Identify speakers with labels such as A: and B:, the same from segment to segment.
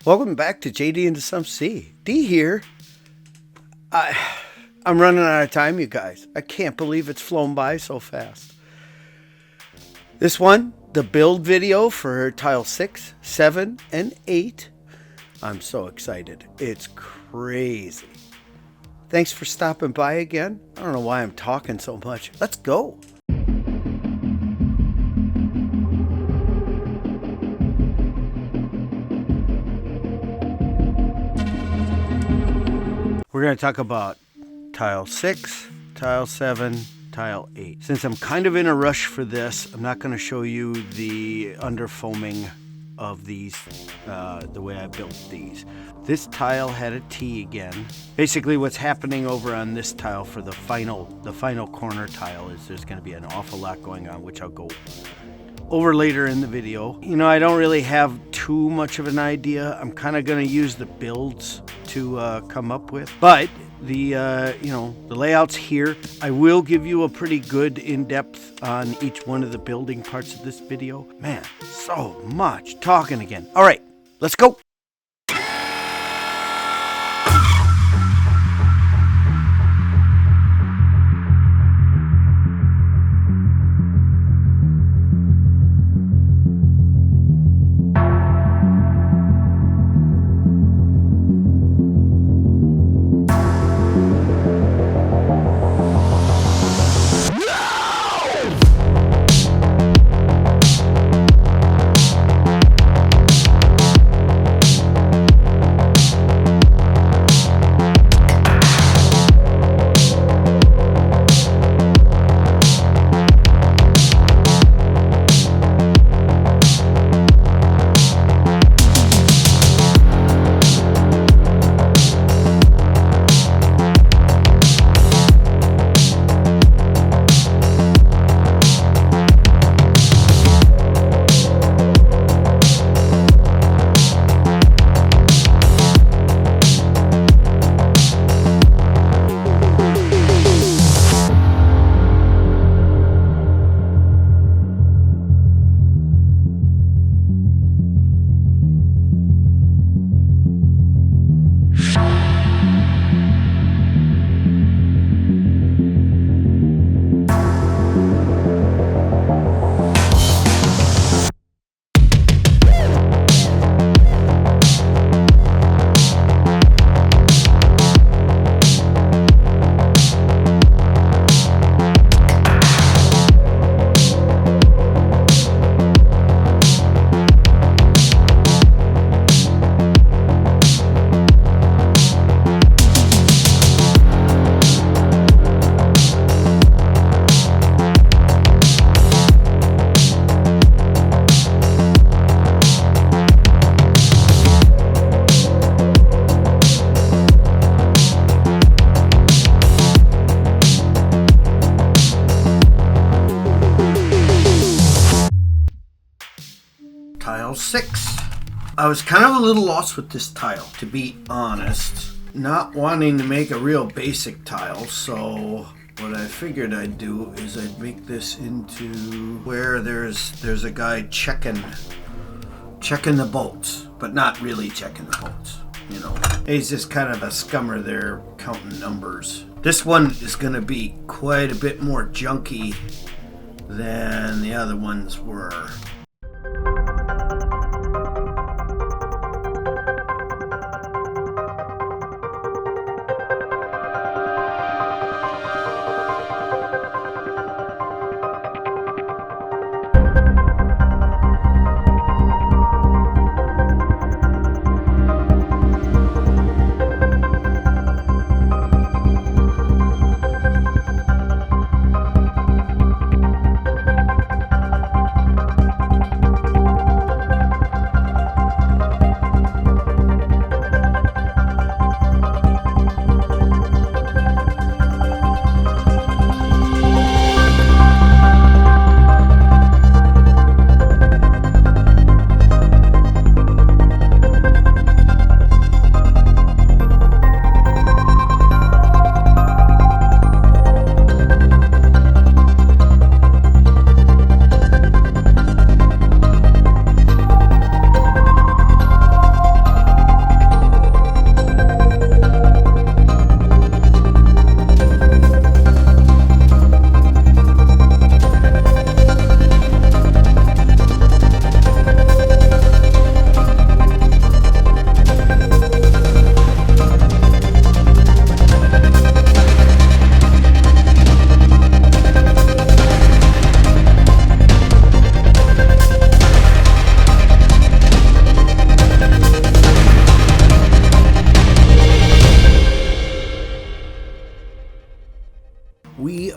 A: Welcome back to JD and the Sump Sea. D here. I'm running out of time, you guys. I can't believe it's flown by so fast. This one, the build video for tile 6, 7, and 8. I'm so excited. It's crazy. Thanks for stopping by again. I don't know why I'm talking so much. Let's go. We're going to talk about tile 6, tile 7, tile 8. Since I'm kind of in a rush for this, I'm not going to show you the underfoaming of these, the way I built these. This tile had a T again. Basically what's happening over on this tile for the final corner tile is there's going to be an awful lot going on, which I'll go over later in the video. You know, I don't really have too much of an idea. I'm kind of going to use the builds to come up with, but the layout's here. I will give you a pretty good in-depth on each one of the building parts of this video. Man, so much talking again. All right, let's go. Tile 6. I was kind of a little lost with this tile, to be honest. Not wanting to make a real basic tile, so what I figured I'd do is I'd make this into where there's a guy checking the boats, but not really checking the boats, you know. He's just kind of a scummer there counting numbers. This one is going to be quite a bit more junky than the other ones were.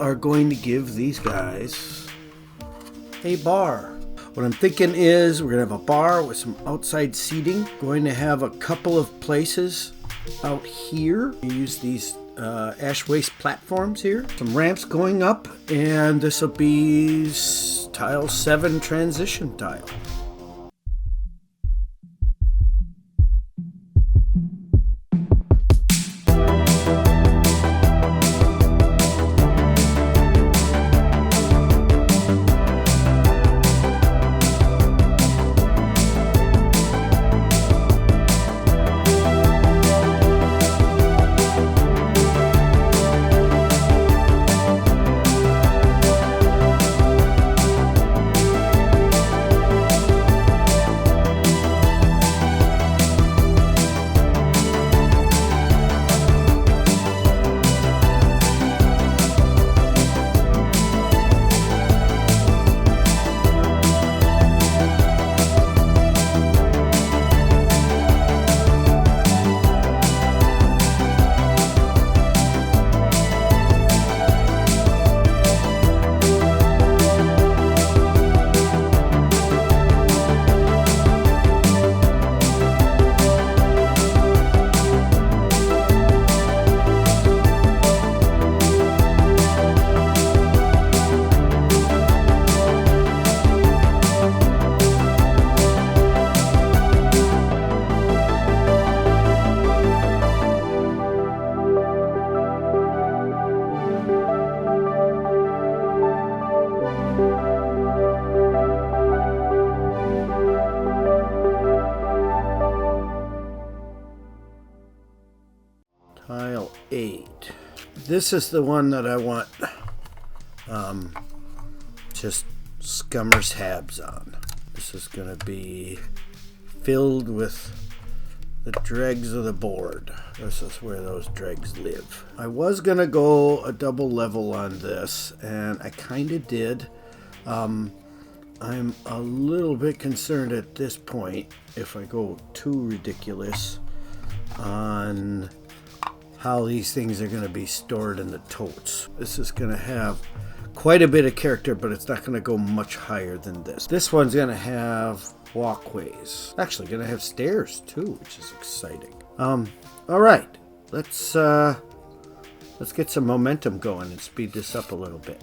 A: are going to give these guys a bar. What I'm thinking is we're going to have a bar with some outside seating. Going to have a couple of places out here. We use these ash waste platforms here. Some ramps going up, and this will be tile 7 transition tile. Tile 8. This is the one that I want just Scummer's Habs on. This is going to be filled with the dregs of the board. This is where those dregs live. I was going to go a double level on this, and I kind of did. I'm a little bit concerned at this point if I go too ridiculous on how these things are going to be stored in the totes. This is going to have quite a bit of character, but it's not going to go much higher than this. This one's going to have walkways. Actually going to have stairs too, which is exciting. All right, let's get some momentum going and speed this up a little bit.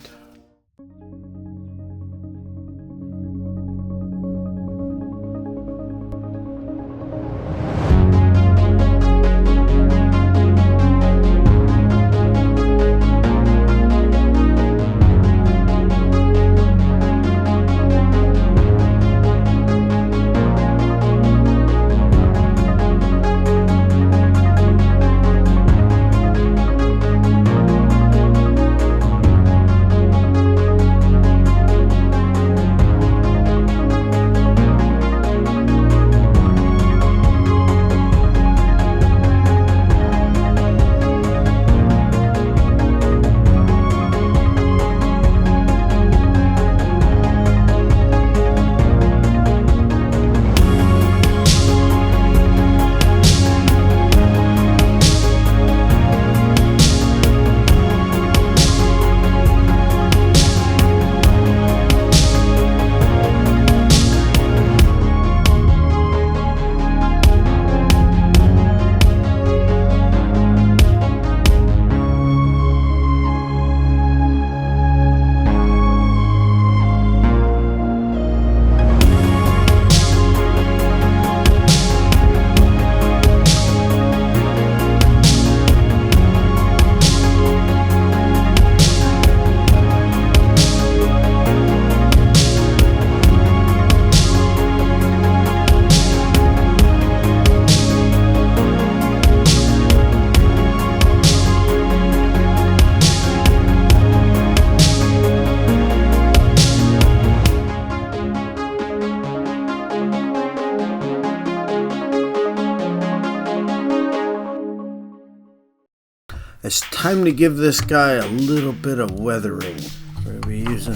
A: It's time to give this guy a little bit of weathering. We're going to be using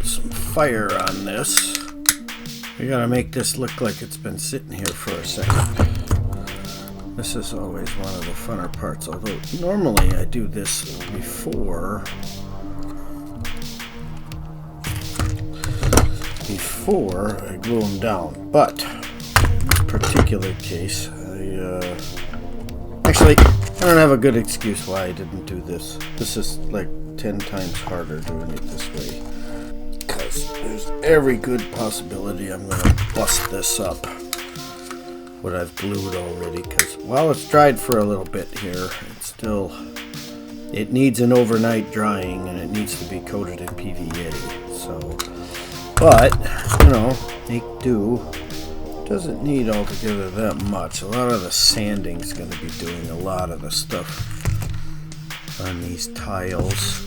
A: some fire on this. We got to make this look like it's been sitting here for a second. This is always one of the funner parts, although normally I do this before before I glue them down. But in this particular case, actually, I don't have a good excuse why I didn't do this. This is like 10 times harder doing it this way. Because there's every good possibility I'm going to bust this up. What I've glued already. Because while it's dried for a little bit here, it needs an overnight drying and it needs to be coated in PVA. So, but, you know, make do. Doesn't need altogether that much. A lot of the sanding is going to be doing a lot of the stuff on these tiles.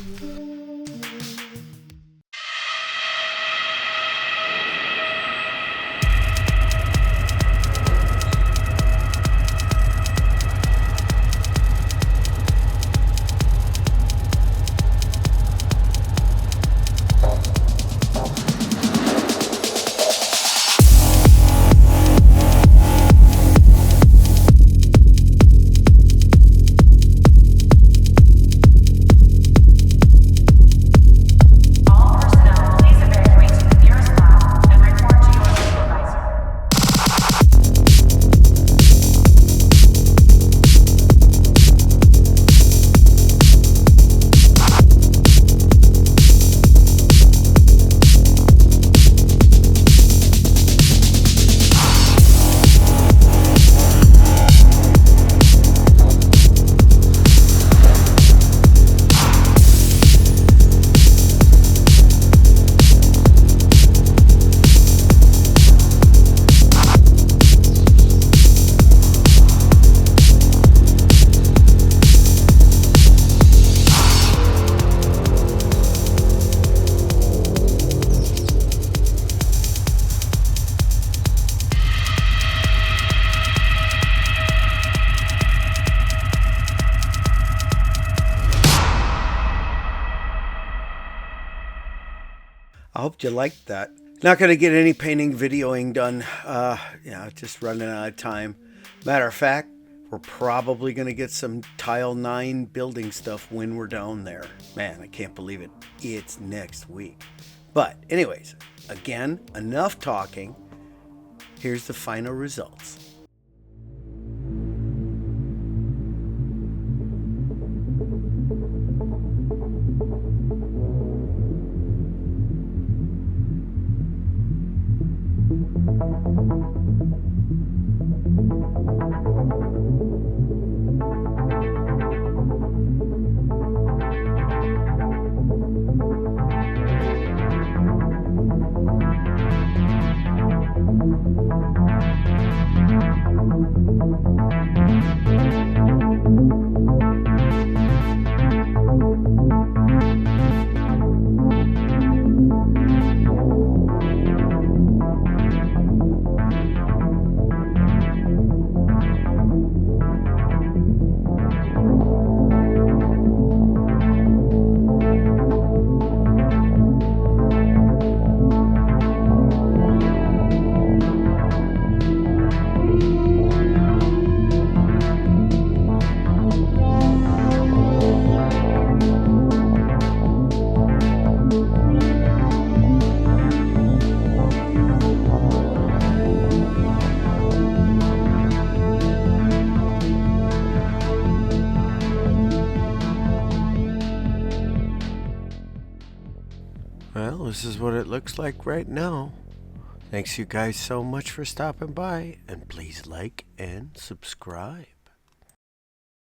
A: I hope you liked that. Not going to get any painting videoing done. Just running out of time. Matter of fact, we're probably going to get some Tile 9 building stuff when we're down there. Man, I can't believe it. It's next week. But anyways, again, enough talking. Here's the final results. Well, this is what it looks like right now. Thanks you guys so much for stopping by, and please like and subscribe.